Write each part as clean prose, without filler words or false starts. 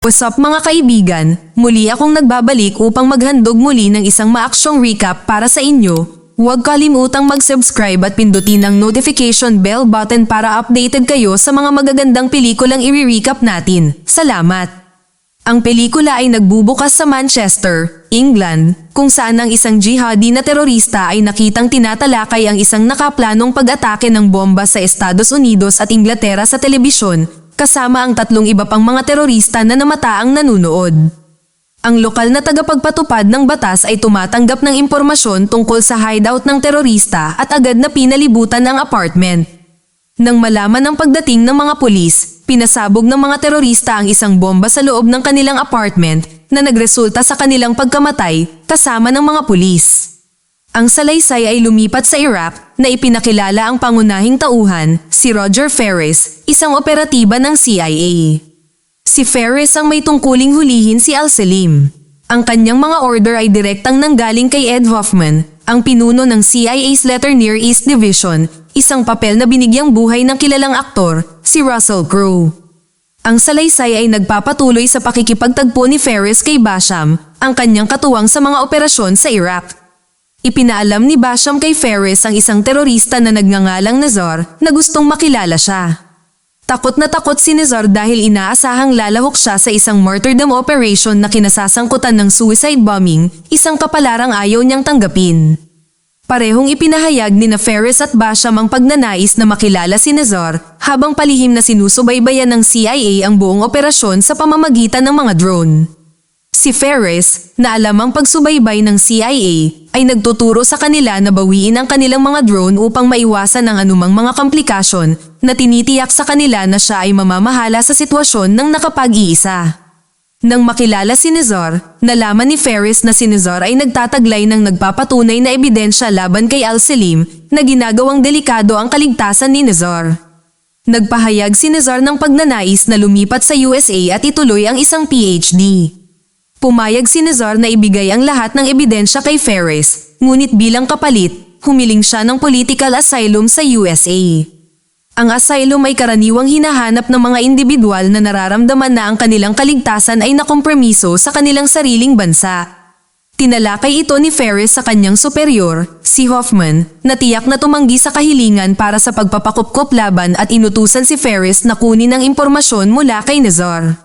What's up mga kaibigan? Muli akong nagbabalik upang maghandog muli ng isang maaksyong recap para sa inyo. Huwag kalimutang mag-subscribe at pindutin ang notification bell button para updated kayo sa mga magagandang pelikulang i-recap natin. Salamat! Ang pelikula ay nagbubukas sa Manchester, England, kung saan ang isang jihadi na terorista ay nakitang tinatalakay ang isang nakaplanong pag-atake ng bomba sa Estados Unidos at Inglaterra sa telebisyon, kasama ang 3 iba pang mga terorista na namataang nanunood. Ang lokal na tagapagpatupad ng batas ay tumatanggap ng impormasyon tungkol sa hideout ng terorista at agad na pinalibutan ang apartment. Nang malaman ang pagdating ng mga pulis, pinasabog ng mga terorista ang isang bomba sa loob ng kanilang apartment na nagresulta sa kanilang pagkamatay kasama ng mga pulis. Ang salaysay ay lumipat sa Iraq na ipinakilala ang pangunahing tauhan, si Roger Ferris, isang operatiba ng CIA. Si Ferris ang may tungkuling hulihin si Al-Selim. Ang kanyang mga order ay direktang nanggaling kay Ed Hoffman, ang pinuno ng CIA's Letter Near East Division, isang papel na binigyang buhay ng kilalang aktor, si Russell Crowe. Ang salaysay ay nagpapatuloy sa pakikipagtagpo ni Ferris kay Basham, ang kanyang katuwang sa mga operasyon sa Iraq. Ipinaalam ni Basham kay Ferris ang isang terorista na nagngangalang Nazar na gustong makilala siya. Takot na takot si Nazar dahil inaasahang lalahok siya sa isang martyrdom operation na kinasasangkutan ng suicide bombing, isang kapalarang ayaw niyang tanggapin. Parehong ipinahayag ni na Ferris at Basham ang pagnanais na makilala si Nazar habang palihim na sinusubaybayan ng CIA ang buong operasyon sa pamamagitan ng mga drone. Si Ferris, na alam ang pagsubaybay ng CIA, ay nagtuturo sa kanila na bawiin ang kanilang mga drone upang maiwasan ang anumang mga komplikasyon na tinitiyak sa kanila na siya ay mamamahala sa sitwasyon ng nakapag-iisa. Nang makilala si Nazar, nalaman ni Ferris na si Nazar ay nagtataglay ng nagpapatunay na ebidensya laban kay Al-Selim na ginagawang delikado ang kaligtasan ni Nazar. Nagpahayag si Nazar ng pagnanais na lumipat sa USA at ituloy ang isang PhD. Pumayag si Nazar na ibigay ang lahat ng ebidensya kay Ferris, ngunit bilang kapalit, humiling siya ng political asylum sa USA. Ang asylum ay karaniwang hinahanap ng mga individual na nararamdaman na ang kanilang kaligtasan ay nakompromiso sa kanilang sariling bansa. Tinalakay ito ni Ferris sa kanyang superior, si Hoffman, na tiyak na tumanggi sa kahilingan para sa pagpapakupkop laban at inutusan si Ferris na kunin ang impormasyon mula kay Nazar.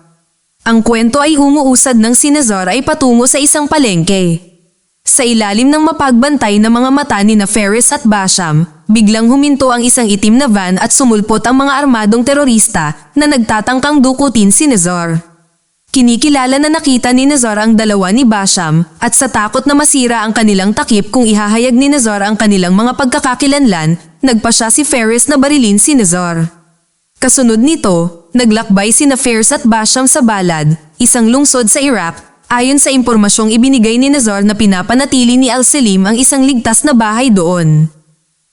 Ang kwento ay umuusad ng si Nazar ay patungo sa isang palengke. Sa ilalim ng mapagbantay na mga mata ni na Ferris at Basham, biglang huminto ang isang itim na van at sumulpot ang mga armadong terorista na nagtatangkang dukutin si Nazar. Kinikilala na nakita ni Nazar ang dalawa ni Basham at sa takot na masira ang kanilang takip kung ihahayag ni Nazar ang kanilang mga pagkakakilanlan, nagpa siya si Ferris na barilin si Nazar. Kasunod nito, naglakbay sina Ferris at Basham sa Balad, isang lungsod sa Iraq, ayon sa impormasyong ibinigay ni Nazar na pinapanatili ni Al-Selim ang isang ligtas na bahay doon.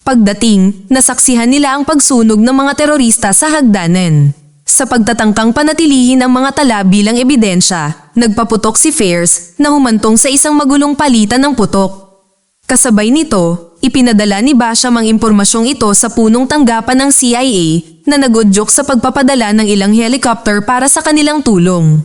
Pagdating, nasaksihan nila ang pagsunog ng mga terorista sa hagdanan. Sa pagtatangkang panatilihin ang mga tala bilang ebidensya, nagpaputok si Ferris na humantong sa isang magulong palitan ng putok. Kasabay nito, ipinadala ni Basham ang impormasyong ito sa punong tanggapan ng CIA na nagudyok sa pagpapadala ng ilang helicopter para sa kanilang tulong.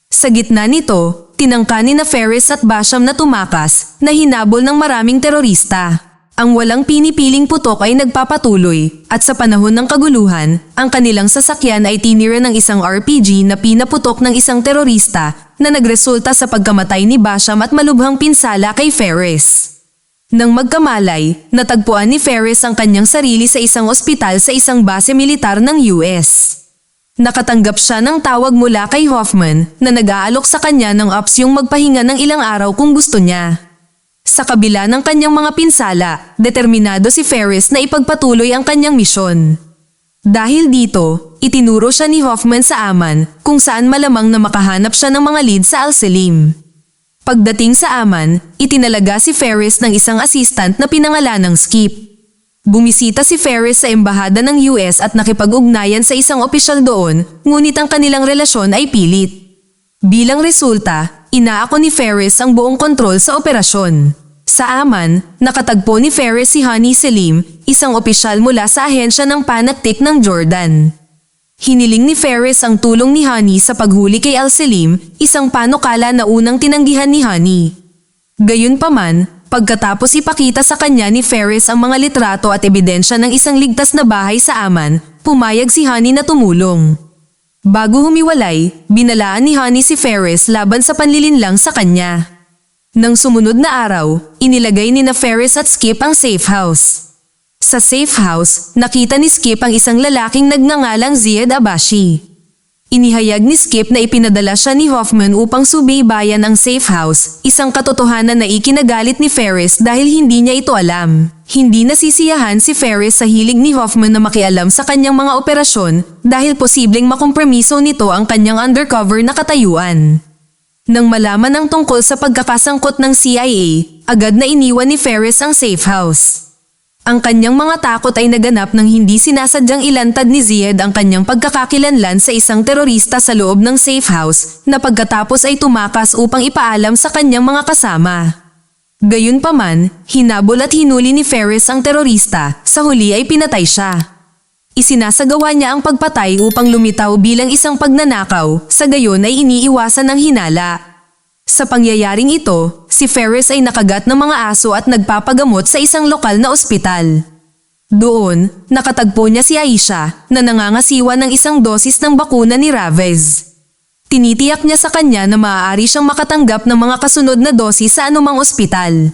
Sa gitna nito, tinangka ni na Ferris at Basham na tumakas na hinabol ng maraming terorista. Ang walang pinipiling putok ay nagpapatuloy at sa panahon ng kaguluhan, ang kanilang sasakyan ay tinira ng isang RPG na pinaputok ng isang terorista na nagresulta sa pagkamatay ni Basham at malubhang pinsala kay Ferris. Nang magkamalay, natagpuan ni Ferris ang kanyang sarili sa isang ospital sa isang base militar ng US. Nakatanggap siya ng tawag mula kay Hoffman na nag-aalok sa kanya ng opsyong magpahinga ng ilang araw kung gusto niya. Sa kabila ng kanyang mga pinsala, determinado si Ferris na ipagpatuloy ang kanyang misyon. Dahil dito, itinuro siya ni Hoffman sa Amman kung saan malamang na makahanap siya ng mga lead sa Al-Selim. Pagdating sa Amman, itinalaga si Ferris ng isang assistant na pinangalanang Skip. Bumisita si Ferris sa embahada ng US at nakipag-ugnayan sa isang opisyal doon, ngunit ang kanilang relasyon ay pilit. Bilang resulta, inaako ni Ferris ang buong kontrol sa operasyon. Sa Amman, nakatagpo ni Ferris si Hani Selim, isang opisyal mula sa ahensya ng panaktik ng Jordan. Hiniling ni Ferris ang tulong ni Honey sa paghuli kay Al-Selim, isang panukala na unang tinanggihan ni Honey. Gayunpaman, pagkatapos ipakita sa kanya ni Ferris ang mga litrato at ebidensya ng isang ligtas na bahay sa Aman, pumayag si Honey na tumulong. Bago humiwalay, binalaan ni Honey si Ferris laban sa panlilinlang sa kanya. Nang sumunod na araw, inilagay ni Ferris at Skip ang safe house. Sa safe house, nakita ni Skip ang isang lalaking nagngangalang Ziad Abashi. Inihayag ni Skip na ipinadala siya ni Hoffman upang subaybayan ang safe house, isang katotohanan na ikinagalit ni Ferris dahil hindi niya ito alam. Hindi nasisiyahan si Ferris sa hilig ni Hoffman na makialam sa kanyang mga operasyon dahil posibleng makompromiso nito ang kanyang undercover na katayuan. Nang malaman ang tungkol sa pagkakasangkot ng CIA, agad na iniwan ni Ferris ang safe house. Ang kanyang mga takot ay naganap nang hindi sinasadyang ilantad ni Ziad ang kanyang pagkakakilanlan sa isang terorista sa loob ng safe house na pagkatapos ay tumakas upang ipaalam sa kanyang mga kasama. Gayunpaman, hinabol at hinuli ni Ferris ang terorista, sa huli ay pinatay siya. Isinasagawa niya ang pagpatay upang lumitaw bilang isang pagnanakaw, sa gayon ay iniiwasan ng hinala. Sa pangyayaring ito, si Ferris ay nakagat ng mga aso at nagpapagamot sa isang lokal na ospital. Doon, nakatagpo niya si Aisha na nangangasiwa ng isang dosis ng bakuna ni Ravez. Tinitiyak niya sa kanya na maaari siyang makatanggap ng mga kasunod na dosis sa anumang ospital.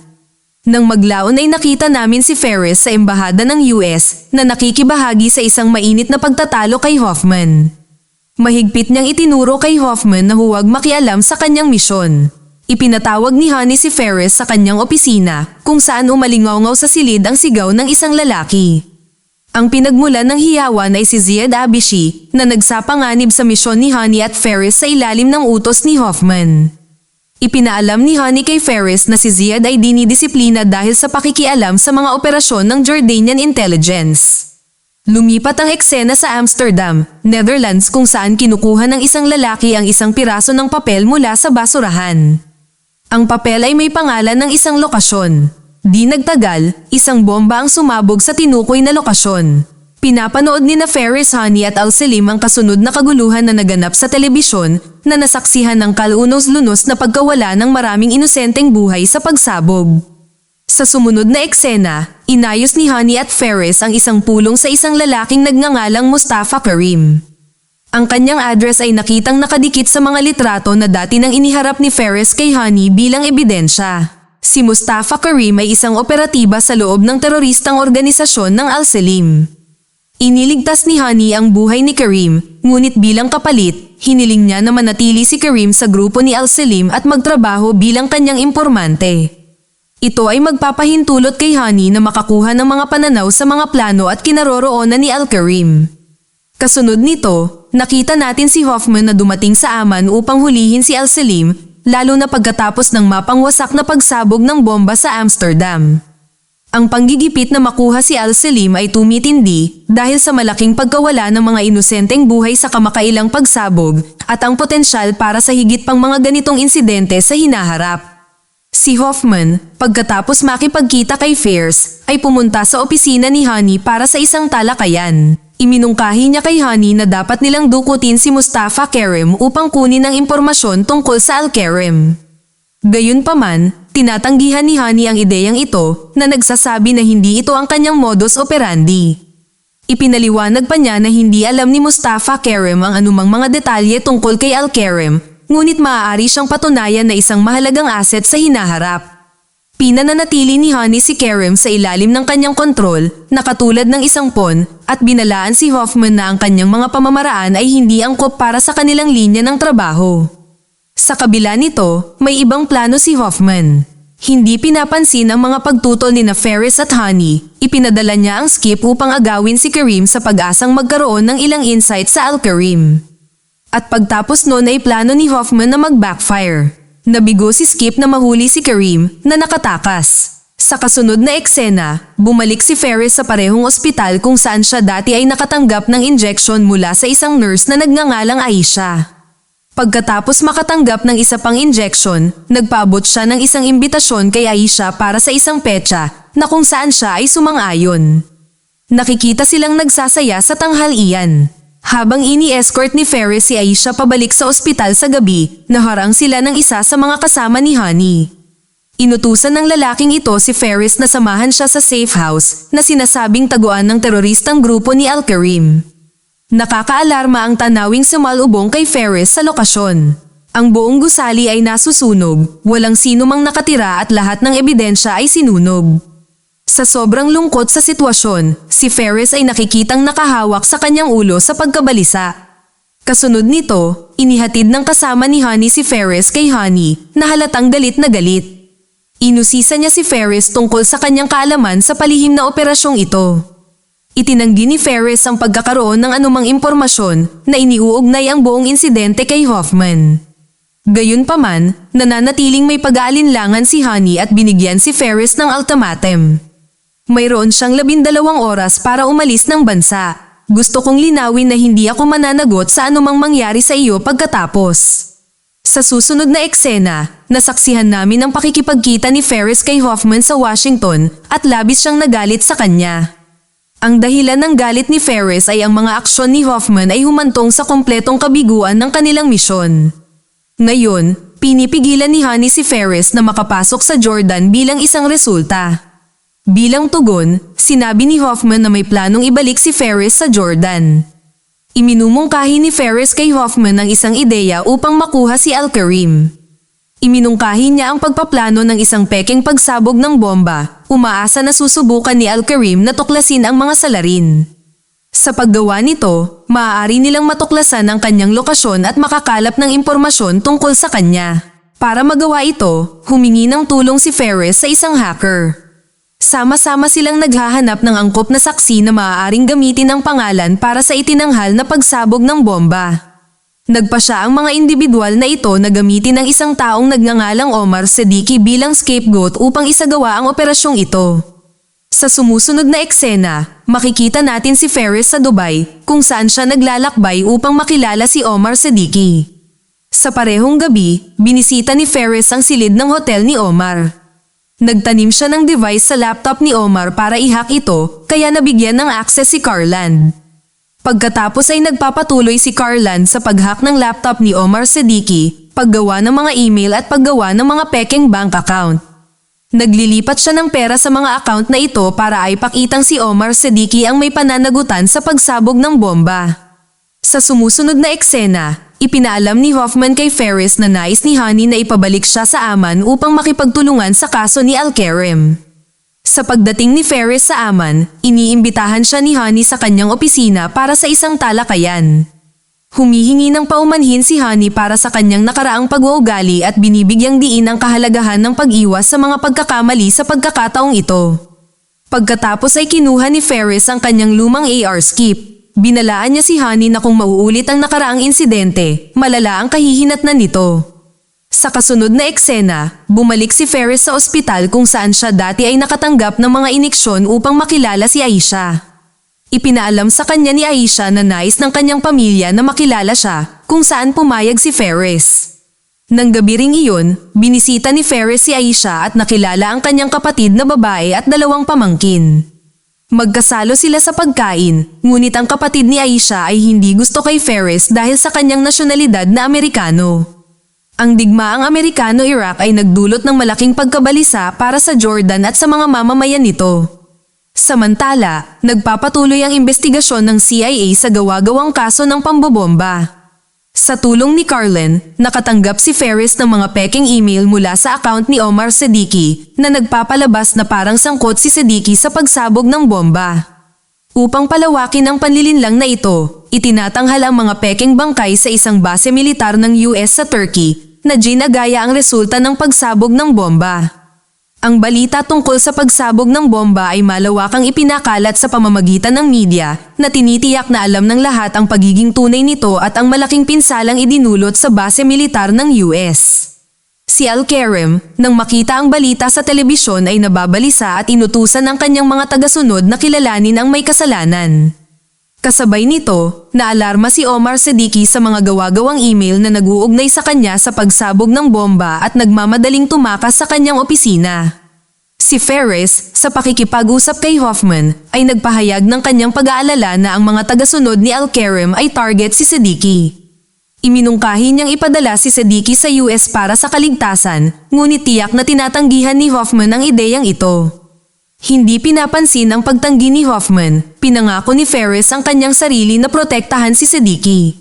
Nang maglaon ay nakita namin si Ferris sa embahada ng US na nakikibahagi sa isang mainit na pagtatalo kay Hoffman. Mahigpit niyang itinuro kay Hoffman na huwag makialam sa kanyang misyon. Ipinatawag ni Honey si Ferris sa kanyang opisina kung saan umalingaw-ngaw sa silid ang sigaw ng isang lalaki. Ang pinagmulan ng hiyawan ay si Ziad Abishi na nagsapanganib sa misyon ni Honey at Ferris sa ilalim ng utos ni Hoffman. Ipinaalam ni Honey kay Ferris na si Ziad ay dinidisiplina dahil sa pakikialam sa mga operasyon ng Jordanian Intelligence. Lumipat ang eksena sa Amsterdam, Netherlands kung saan kinukuha ng isang lalaki ang isang piraso ng papel mula sa basurahan. Ang papel ay may pangalan ng isang lokasyon. Di nagtagal, isang bomba ang sumabog sa tinukoy na lokasyon. Pinapanood ni Ferris, Honey at Al-Selim ang kasunod na kaguluhan na naganap sa telebisyon na nasaksihan ng kalunos-lunos na pagkawala ng maraming inosenteng buhay sa pagsabog. Sa sumunod na eksena, inayos ni Honey at Ferris ang isang pulong sa isang lalaking nagngangalang Mustafa Karim. Ang kanyang address ay nakitang nakadikit sa mga litrato na dati nang iniharap ni Ferris kay Honey bilang ebidensya. Si Mustafa Karim ay isang operatiba sa loob ng teroristang organisasyon ng Al-Selim. Iniligtas ni Honey ang buhay ni Karim, ngunit bilang kapalit, hiniling niya na manatili si Karim sa grupo ni Al-Selim at magtrabaho bilang kanyang impormante. Ito ay magpapahintulot kay Honey na makakuha ng mga pananaw sa mga plano at kinaroroonan ni Al-Karim. Kasunod nito, nakita natin si Hoffman na dumating sa Aman upang hulihin si Al-Selim, lalo na pagkatapos ng mapangwasak na pagsabog ng bomba sa Amsterdam. Ang panggigipit na makuha si Al-Selim ay tumitindi dahil sa malaking pagkawala ng mga inosenteng buhay sa kamakailang pagsabog at ang potensyal para sa higit pang mga ganitong insidente sa hinaharap. Si Hoffman, pagkatapos makipagkita kay Ferris, ay pumunta sa opisina ni Honey para sa isang talakayan. Iminungkahi niya kay Honey na dapat nilang dukutin si Mustafa Karim upang kunin ang impormasyon tungkol sa Al-Karim. Gayunpaman, tinatanggihan ni Honey ang ideyang ito na nagsasabi na hindi ito ang kanyang modus operandi. Ipinaliwanag pa niya na hindi alam ni Mustafa Karim ang anumang mga detalye tungkol kay Al-Karim, ngunit maaari siyang patunayan na isang mahalagang asset sa hinaharap. Pinananatili ni Honey si Karim sa ilalim ng kanyang kontrol, na katulad ng isang pawn, at binalaan si Hoffman na ang kanyang mga pamamaraan ay hindi angkop para sa kanilang linya ng trabaho. Sa kabila nito, may ibang plano si Hoffman. Hindi pinapansin ang mga pagtutol ni Ferris at Honey, ipinadala niya ang Skip upang agawin si Karim sa pag-asang magkaroon ng ilang insight sa Al-Karim. At pagtapos noon ay plano ni Hoffman na mag-backfire. Nabigo si Skip na mahuli si Karim na nakatakas. Sa kasunod na eksena, bumalik si Ferris sa parehong ospital kung saan siya dati ay nakatanggap ng injection mula sa isang nurse na nagngangalang Aisha. Pagkatapos makatanggap ng isa pang injection, nagpaabot siya ng isang imbitasyon kay Aisha para sa isang petsa na kung saan siya ay sumang-ayon. Nakikita silang nagsasaya sa tanghalian. Habang ini-escort ni Ferris si Aisha pabalik sa ospital sa gabi, naharang sila ng isa sa mga kasama ni Honey. Inutusan ng lalaking ito si Ferris na samahan siya sa safe house na sinasabing taguan ng teroristang grupo ni Al-Karim. Nakakaalarma ang tanawing sumalubong kay Ferris sa lokasyon. Ang buong gusali ay nasusunog, walang sino mang nakatira at lahat ng ebidensya ay sinunog. Sa sobrang lungkot sa sitwasyon, si Ferris ay nakikitang nakahawak sa kanyang ulo sa pagkabalisa. Kasunod nito, inihatid ng kasama ni Honey si Ferris kay Honey na halatang galit na galit. Inusisa niya si Ferris tungkol sa kanyang kaalaman sa palihim na operasyong ito. Itinanggi ni Ferris ang pagkakaroon ng anumang impormasyon na iniuugnay ang buong insidente kay Hoffman. Gayunpaman, nananatiling may pag-aalinlangan si Honey at binigyan si Ferris ng ultimatum. Mayroon siyang 12 oras para umalis ng bansa. Gusto kong linawin na hindi ako mananagot sa anumang mangyari sa iyo pagkatapos. Sa susunod na eksena, nasaksihan namin ang pakikipagkita ni Ferris kay Hoffman sa Washington at labis siyang nagalit sa kanya. Ang dahilan ng galit ni Ferris ay ang mga aksyon ni Hoffman ay humantong sa kompletong kabiguan ng kanilang misyon. Ngayon, pinipigilan ni Honey si Ferris na makapasok sa Jordan bilang isang resulta. Bilang tugon, sinabi ni Hoffman na may planong ibalik si Ferris sa Jordan. Iminumungkahi ni Ferris kay Hoffman ang isang ideya upang makuha si Al-Karim. Iminungkahi niya ang pagpaplano ng isang pekeng pagsabog ng bomba, umaasa na susubukan ni Al-Karim na tuklasin ang mga salarin. Sa paggawa nito, maaari nilang matuklasan ang kanyang lokasyon at makakalap ng impormasyon tungkol sa kanya. Para magawa ito, humingi ng tulong si Ferris sa isang hacker. Sama-sama silang naghahanap ng angkop na saksi na maaaring gamitin ang pangalan para sa itinanghal na pagsabog ng bomba. Nagpasya ang mga individual na ito na gamitin ang isang taong nagngangalang Omar Siddiqui bilang scapegoat upang isagawa ang operasyong ito. Sa sumusunod na eksena, makikita natin si Ferris sa Dubai kung saan siya naglalakbay upang makilala si Omar Siddiqui. Sa parehong gabi, binisita ni Ferris ang silid ng hotel ni Omar. Nagtanim siya ng device sa laptop ni Omar para i-hack ito, kaya nabigyan ng access si Carland. Pagkatapos ay nagpapatuloy si Carland sa pag-hack ng laptop ni Omar Siddiqui, paggawa ng mga email at paggawa ng mga pekeng bank account. Naglilipat siya ng pera sa mga account na ito para ay pakitang si Omar Siddiqui ang may pananagutan sa pagsabog ng bomba. Sa sumusunod na eksena, ipinaalam ni Hoffman kay Ferris na nais ni Honey na ipabalik siya sa Aman upang makipagtulungan sa kaso ni Al-Karim. Sa pagdating ni Ferris sa Aman, iniimbitahan siya ni Honey sa kanyang opisina para sa isang talakayan. Humihingi ng paumanhin si Honey para sa kanyang nakaraang pag-uugali at binibigyang diin ang kahalagahan ng pag-iwas sa mga pagkakamali sa pagkakataong ito. Pagkatapos ay kinuha ni Ferris ang kanyang lumang AR skip. Binalaan niya si Honey na kung mauulit ang nakaraang insidente, malala ang kahihinatnan nito. Sa kasunod na eksena, bumalik si Ferris sa ospital kung saan siya dati ay nakatanggap ng mga iniksyon upang makilala si Aisha. Ipinaalam sa kanya ni Aisha na nais ng kanyang pamilya na makilala siya, kung saan pumayag si Ferris. Nang gabi ring iyon, binisita ni Ferris si Aisha at nakilala ang kanyang kapatid na babae at 2 pamangkin. Magkasalo sila sa pagkain, ngunit ang kapatid ni Aisha ay hindi gusto kay Ferris dahil sa kanyang nasyonalidad na Amerikano. Ang digmaang Amerikano-Iraq ay nagdulot ng malaking pagkabalisa para sa Jordan at sa mga mamamayan nito. Samantala, nagpapatuloy ang investigasyon ng CIA sa gawa-gawang kaso ng pambobomba. Sa tulong ni Carlin, nakatanggap si Ferris ng mga peking email mula sa account ni Omar Siddiqui na nagpapalabas na parang sangkot si Siddiqui sa pagsabog ng bomba. Upang palawakin ang panlilinlang na ito, itinatanghal ang mga peking bangkay sa isang base militar ng US sa Turkey na ginagaya ang resulta ng pagsabog ng bomba. Ang balita tungkol sa pagsabog ng bomba ay malawakang ipinakalat sa pamamagitan ng media na tinitiyak na alam ng lahat ang pagiging tunay nito at ang malaking pinsalang idinulot sa base militar ng US. Si Al-Karim, nang makita ang balita sa telebisyon ay nababalisa at inutusan ang kanyang mga tagasunod na kilalanin ang may kasalanan. Kasabay nito, naalarma si Omar Siddiqui sa mga gawa-gawang email na nag-uugnay sa kanya sa pagsabog ng bomba at nagmamadaling tumakas sa kanyang opisina. Si Ferris, sa pakikipag-usap kay Hoffman, ay nagpahayag ng kanyang pag-aalala na ang mga tagasunod ni Al-Karim ay target si Siddiqui. Iminungkahi niyang ipadala si Siddiqui sa US para sa kaligtasan, ngunit tiyak na tinatanggihan ni Hoffman ang ideyang ito. Hindi pinapansin ang pagtanggi ni Hoffman, pinangako ni Ferris ang kanyang sarili na protektahan si Siddiqui.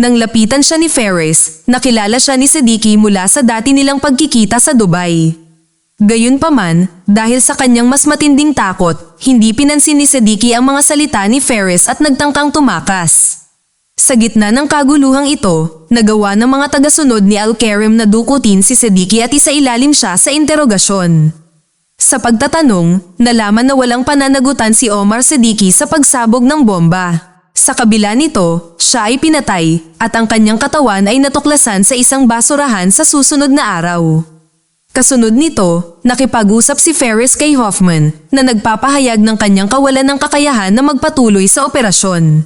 Nang lapitan siya ni Ferris, nakilala siya ni Siddiqui mula sa dati nilang pagkikita sa Dubai. Gayunpaman, dahil sa kanyang mas matinding takot, hindi pinansin ni Siddiqui ang mga salita ni Ferris at nagtangkang tumakas. Sa gitna ng kaguluhang ito, nagawa ng mga tagasunod ni Al-Karim na dukutin si Siddiqui at isailalim siya sa interogasyon. Sa pagtatanong, nalaman na walang pananagutan si Omar Siddiqui sa pagsabog ng bomba. Sa kabila nito, siya ay pinatay at ang kanyang katawan ay natuklasan sa isang basurahan sa susunod na araw. Kasunod nito, nakipag-usap si Ferris kay Hoffman na nagpapahayag ng kanyang kawalan ng kakayahan na magpatuloy sa operasyon.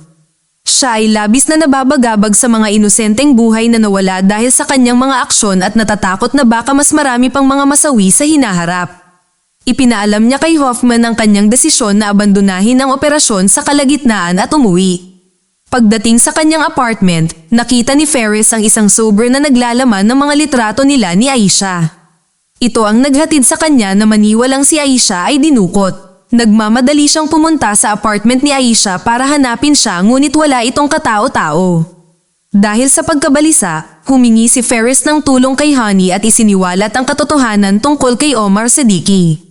Siya ay labis na nababagabag sa mga inosenteng buhay na nawala dahil sa kanyang mga aksyon at natatakot na baka mas marami pang mga masawi sa hinaharap. Ipinaalam niya kay Hoffman ang kanyang desisyon na abandonahin ang operasyon sa kalagitnaan at umuwi. Pagdating sa kanyang apartment, nakita ni Ferris ang isang sobre na naglalaman ng mga litrato nila ni Aisha. Ito ang naghatid sa kanya na maniwalang si Aisha ay dinukot. Nagmamadali siyang pumunta sa apartment ni Aisha para hanapin siya ngunit wala itong katao-tao. Dahil sa pagkabalisa, humingi si Ferris ng tulong kay Honey at isiniwalat ang katotohanan tungkol kay Omar Siddiqui.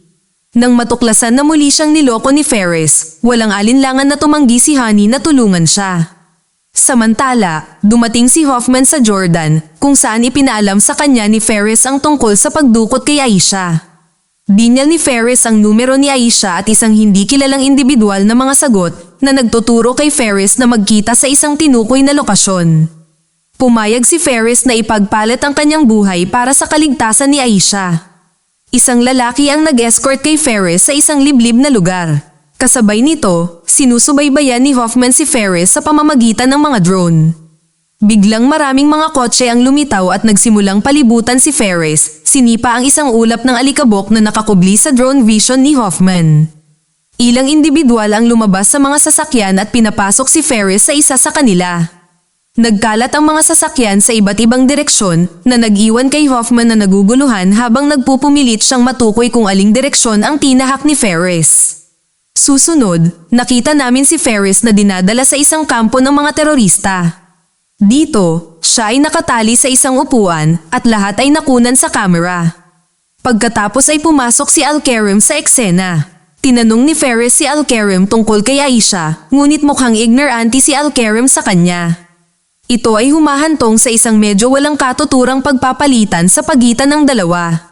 Nang matuklasan na muli siyang niloko ni Ferris, walang alinlangan na tumanggi si Honey na tulungan siya. Samantala, dumating si Hoffman sa Jordan, kung saan ipinaalam sa kanya ni Ferris ang tungkol sa pagdukot kay Aisha. Dinyal ni Ferris ang numero ni Aisha at isang hindi kilalang individual na mga sagot na nagtuturo kay Ferris na magkita sa isang tinukoy na lokasyon. Pumayag si Ferris na ipagpalit ang kanyang buhay para sa kaligtasan ni Aisha. Isang lalaki ang nag-escort kay Ferris sa isang liblib na lugar. Kasabay nito, sinusubaybayan ni Hoffman si Ferris sa pamamagitan ng mga drone. Biglang maraming mga kotse ang lumitaw at nagsimulang palibutan si Ferris. Sinipa ang isang ulap ng alikabok na nakakubli sa drone vision ni Hoffman. Ilang individual ang lumabas sa mga sasakyan at pinapasok si Ferris sa isa sa kanila. Nagkalat ang mga sasakyan sa iba't ibang direksyon na nag-iwan kay Hoffman na naguguluhan habang nagpupumilit siyang matukoy kung aling direksyon ang tinahak ni Ferris. Susunod, nakita namin si Ferris na dinadala sa isang kampo ng mga terorista. Dito, siya ay nakatali sa isang upuan at lahat ay nakunan sa kamera. Pagkatapos ay pumasok si Al-Karim sa eksena. Tinanong ni Ferris si Al-Karim tungkol kay Aisha, ngunit mukhang ignorante si Al-Karim sa kanya. Ito ay humahantong sa isang medyo walang katuturang pagpapalitan sa pagitan ng dalawa.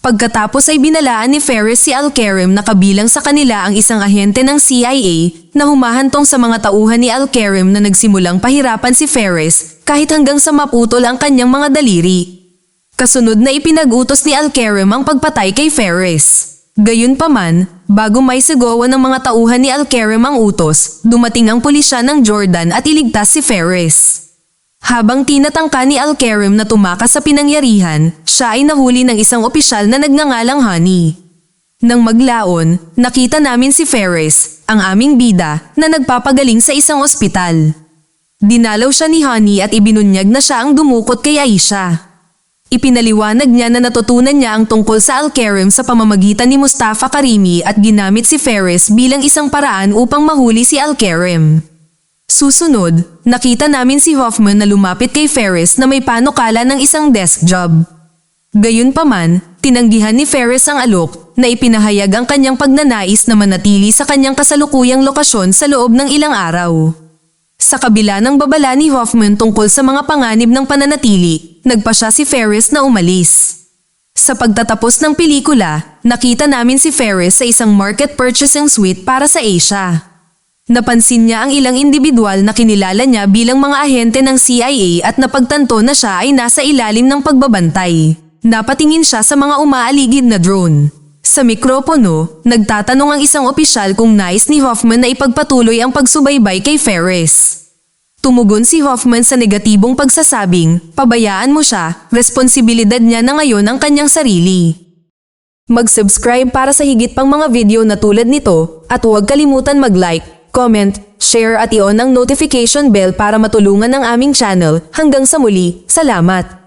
Pagkatapos ay binalaan ni Ferris si Al-Karim na kabilang sa kanila ang isang ahente ng CIA na humahantong sa mga tauhan ni Al-Karim na nagsimulang pahirapan si Ferris kahit hanggang sa maputol ang kanyang mga daliri. Kasunod na ipinag-utos ni Al-Karim ang pagpatay kay Ferris. Gayunpaman, bago may sigawan ng mga tauhan ni Al-Karim ang utos, dumating ang pulisya ng Jordan at iligtas si Ferris. Habang tinatangka ni Al-Karim na tumakas sa pinangyarihan, siya ay nahuli ng isang opisyal na nagngangalang Honey. Nang maglaon, nakita namin si Ferris, ang aming bida, na nagpapagaling sa isang ospital. Dinalaw siya ni Honey at ibinunyag na siya ang dumukot kay Aisha. Ipinaliwanag niya na natutunan niya ang tungkol sa Al-Karim sa pamamagitan ni Mustafa Karimi at ginamit si Ferris bilang isang paraan upang mahuli si Al-Karim. Susunod, nakita namin si Hoffman na lumapit kay Ferris na may panukala ng isang desk job. Gayunpaman, tinanggihan ni Ferris ang alok na ipinahayag ang kanyang pagnanais na manatili sa kanyang kasalukuyang lokasyon sa loob ng ilang araw. Sa kabila ng babala ni Hoffman tungkol sa mga panganib ng pananatili, nagpasya si Ferris na umalis. Sa pagtatapos ng pelikula, nakita namin si Ferris sa isang market purchasing suite para sa Asia. Napansin niya ang ilang individual na kinilala niya bilang mga ahente ng CIA at napagtanto na siya ay nasa ilalim ng pagbabantay. Napatingin siya sa mga umaaligid na drone. Sa mikropono, nagtatanong ang isang opisyal kung nais ni Hoffman na ipagpatuloy ang pagsubaybay kay Ferris. Tumugon si Hoffman sa negatibong pagsasabing, pabayaan mo siya, responsibilidad niya na ngayon ang kanyang sarili. Mag-subscribe para sa higit pang mga video na tulad nito at huwag kalimutan mag-like, comment, share at i-on ang notification bell para matulungan ang aming channel. Hanggang sa muli, salamat!